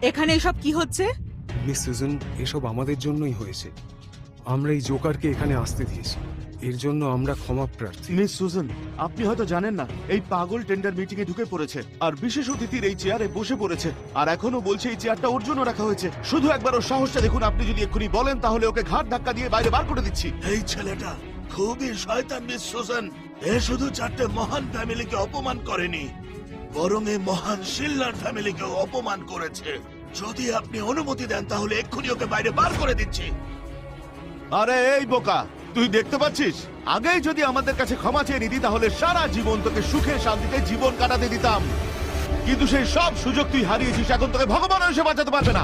এখানে এসব কি হচ্ছে? মিস সুজন, এসব আমাদের জন্যই হয়েছে। আমরা এই জোকারকে এখানে আসতে দিয়েছি, এর জন্য আমরা ক্ষমা প্রার্থী। মিস সুজন, আপনি হয়তো জানেন না এই পাগল টেন্ডার মিটিং এ ঢুকে পড়েছে আর বিশেষ অতিথির এই চেয়ারে বসে পড়েছে আর এখনো বলছে এই চেয়ারটা ওর জন্য রাখা হয়েছে। শুধু একবার ওর সাহসটা দেখুন, আপনি যদি এক্ষুনি বলেন তাহলে ওকে ঘাট ধাক্কা দিয়ে বাইরে বার করে দিচ্ছি। এই ছেলেটা খুবই শয়তান মিস সুসান। এ শুধু 4টে মহান ফ্যামিলিকে অপমান করেনি, বরং এই মহান শিল্লার ফ্যামিলিকে অপমান করেছে। যদি আপনি অনুমতি দেন তাহলে এক্ষুনি ওকে বাইরে বার করে দিচ্ছি। আরে এই বোকা, তুই দেখতে পাচ্ছিস আগেই যদি আমাদের কাছে ক্ষমা চেয়ে নিতি তাহলে সারা জীবন তোকে সুখে শান্তিতে জীবন কাটাতে দিতাম, কিন্তু সেই সব সুযোগ তুই হারিয়েছিস। এখন তোকে ভগবান এসে বাঁচাতে পারবে না।